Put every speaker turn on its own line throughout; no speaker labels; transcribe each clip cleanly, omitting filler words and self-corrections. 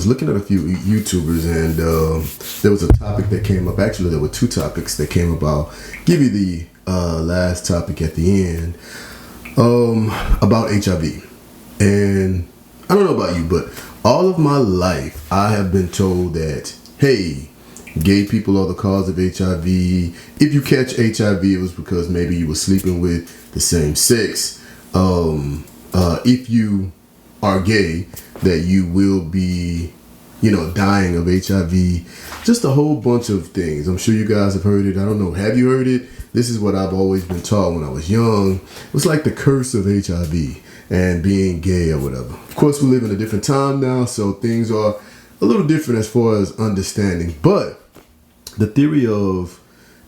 was looking at a few YouTubers, and there was a topic that came up. Actually, there were two topics that came about. Give you the last topic at the end about HIV. And I don't know about you, but all of my life, I have been told that, hey, gay people are the cause of HIV. If you catch HIV, it was because maybe you were sleeping with the same sex. If you are gay, that you will be, dying of HIV. Just a whole bunch of things. I'm sure you guys have heard it. I don't know. Have you heard it? This is what I've always been taught when I was young. It was like the curse of HIV and being gay or whatever. Of course, we live in a different time now, so things are a little different as far as understanding. But the theory of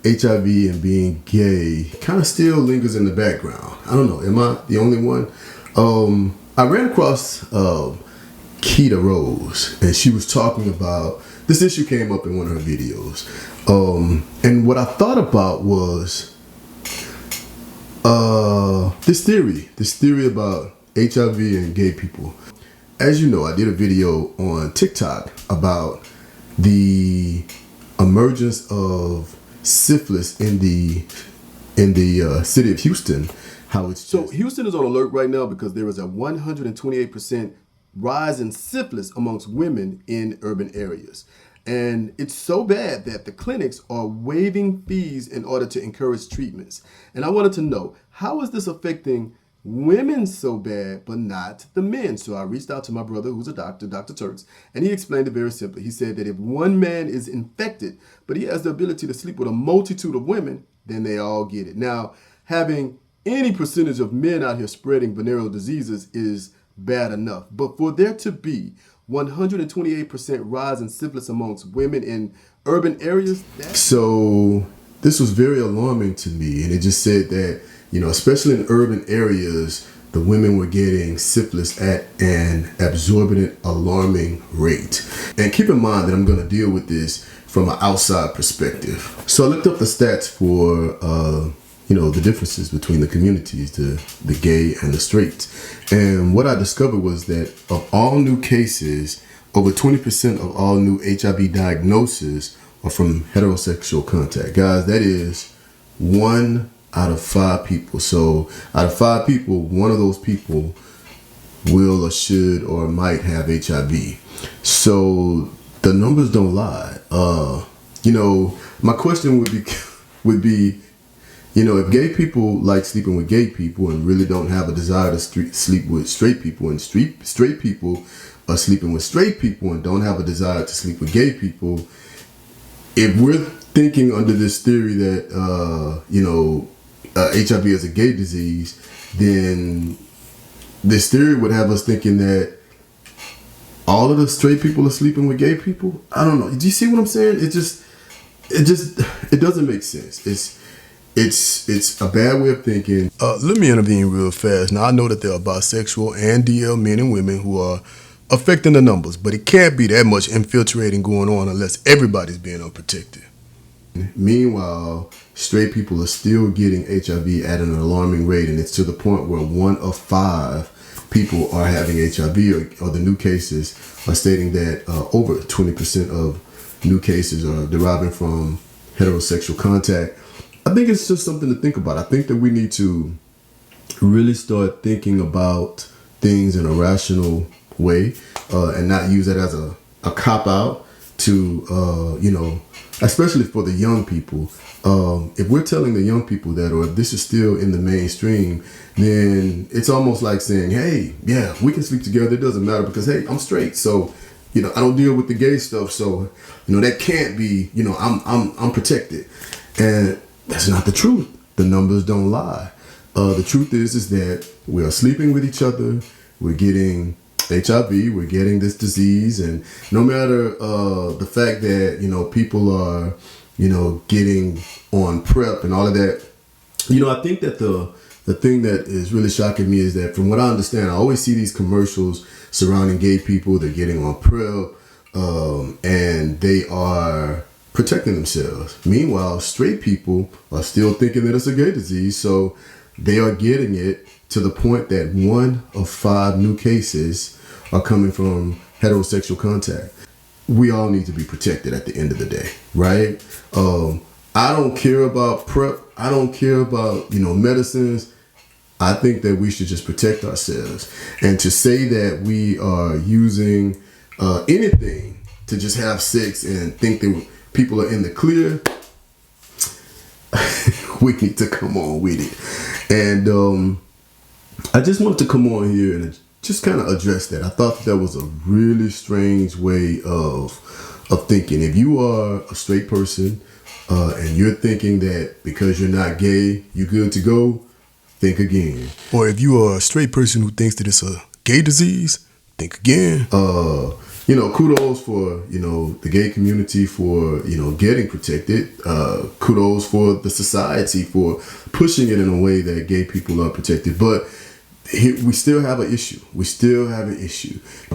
HIV and being gay kind of still lingers in the background. I don't know. Am I the only one? I ran across Keita Rose, and she was talking about this issue. Came up in one of her videos, and what I thought about was this theory about HIV and gay people. As you know, I did a video on TikTok about the emergence of syphilis in the city of Houston. So Houston is on alert right now because there is a 128% rise in syphilis amongst women in urban areas. And it's so bad that the clinics are waiving fees in order to encourage treatments. And I wanted to know, how is this affecting women so bad, but not the men? So I reached out to my brother, who's a doctor, Dr. Turks, and he explained it very simply. He said that if one man is infected, but he has the ability to sleep with a multitude of women, then they all get it. Now, having any percentage of men out here spreading venereal diseases is bad enough. But for there to be 128% rise in syphilis amongst women in urban areas. So this was very alarming to me. And it just said that, especially in urban areas, the women were getting syphilis at an exorbitant, alarming rate. And keep in mind that I'm going to deal with this from an outside perspective. So I looked up the stats for the differences between the communities, the gay and the straight. And what I discovered was that of all new cases, over 20% of all new HIV diagnoses are from heterosexual contact. Guys, that is 1 out of 5 people. So out of 5 people, one of those people will or should or might have HIV. So the numbers don't lie. My question would be, if gay people like sleeping with gay people and really don't have a desire to sleep with straight people, and straight people are sleeping with straight people and don't have a desire to sleep with gay people, if we're thinking under this theory that, HIV is a gay disease, then this theory would have us thinking that all of the straight people are sleeping with gay people. I don't know. Do you see what I'm saying? It doesn't make sense. It's a bad way of thinking. Let me intervene real fast. Now, I know that there are bisexual and DL men and women who are affecting the numbers, but it can't be that much infiltrating going on unless everybody's being unprotected. Meanwhile, straight people are still getting HIV at an alarming rate, and it's to the point where 1 of 5 people are having HIV, or the new cases are stating that over 20% of new cases are deriving from heterosexual contact. I think it's just something to think about. I think that we need to really start thinking about things in a rational way and not use that as a cop-out to, especially for the young people. If we're telling the young people that, or if this is still in the mainstream, then it's almost like saying, hey, yeah, we can sleep together. It doesn't matter because, hey, I'm straight. So, I don't deal with the gay stuff. So, that can't be, I'm protected. And that's not the truth. The numbers don't lie. The truth is that we are sleeping with each other. We're getting HIV. We're getting this disease. And no matter the fact that, people are, getting on PrEP and all of that, I think that the thing that is really shocking me is that from what I understand, I always see these commercials surrounding gay people. They're getting on PrEP and they are protecting themselves. Meanwhile, straight people are still thinking that it's a gay disease, so they are getting it to the point that 1 of 5 new cases are coming from heterosexual contact. We all need to be protected at the end of the day, right? I don't care about PrEP. I don't care about, medicines. I think that we should just protect ourselves. And to say that we are using anything to just have sex and think that people are in the clear, we need to come on with it. And I just wanted to come on here and just kind of address that. I thought that was a really strange way of thinking. If you are a straight person and you're thinking that because you're not gay, you're good to go, think again. Or if you are a straight person who thinks that it's a gay disease, think again. Kudos for, the gay community for, getting protected. Kudos for the society for pushing it in a way that gay people are protected. But we still have an issue. We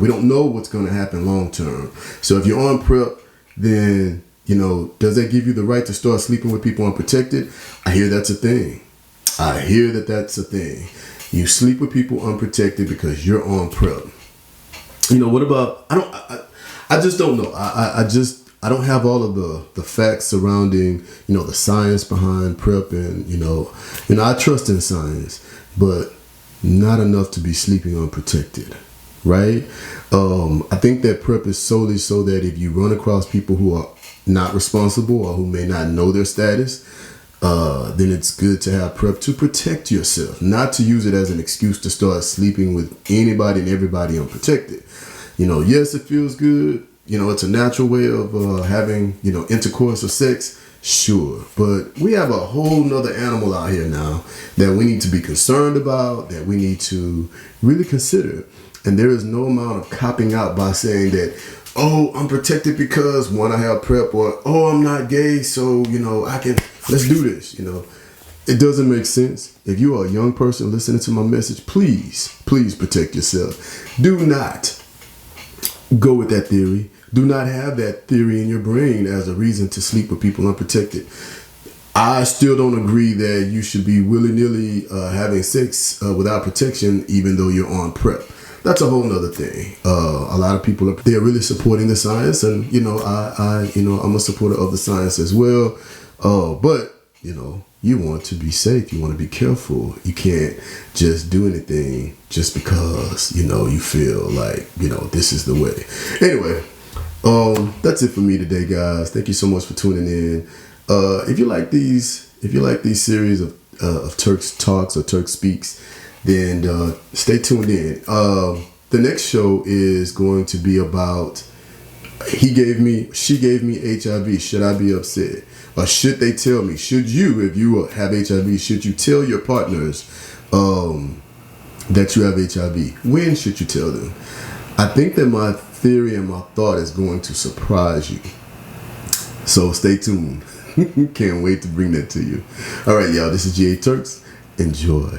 don't know what's going to happen long term. So if you're on PrEP, then, does that give you the right to start sleeping with people unprotected? I hear that's a thing. That's a thing. You sleep with people unprotected because you're on PrEP. What about, I just don't know. I don't have all of the facts surrounding, the science behind PrEP and, I trust in science, but not enough to be sleeping unprotected, right? I think that PrEP is solely so that if you run across people who are not responsible or who may not know their status, then it's good to have PrEP to protect yourself, not to use it as an excuse to start sleeping with anybody and everybody unprotected. Yes, it feels good. It's a natural way of having, intercourse or sex. Sure. But we have a whole nother animal out here now that we need to be concerned about, that we need to really consider. And there is no amount of copping out by saying that, oh, I'm protected because one, I have PrEP, or oh, I'm not gay, so let's do this. It doesn't make sense. If you are a young person listening to my message, please protect yourself. Do not go with that theory. Do not have that theory in your brain as a reason to sleep with people unprotected. I still don't agree that you should be willy-nilly having sex without protection, even though you're on PrEP. That's a whole nother thing. A lot of people they're really supporting the science, and I'm a supporter of the science as well. But you want to be safe. You want to be careful. You can't just do anything just because you feel like this is the way. Anyway, that's it for me today, guys. Thank you so much for tuning in. If you like these series of Turks Talks or Turks Speaks, then stay tuned in. The next show is going to be about she gave me HIV. Should I be upset? Or should they tell me? Should you, if you have HIV, should you tell your partners that you have HIV? When should you tell them? I think that my theory and my thought is going to surprise you. So stay tuned. Can't wait to bring that to you. All right, y'all. This is G.A.Turks. Enjoy.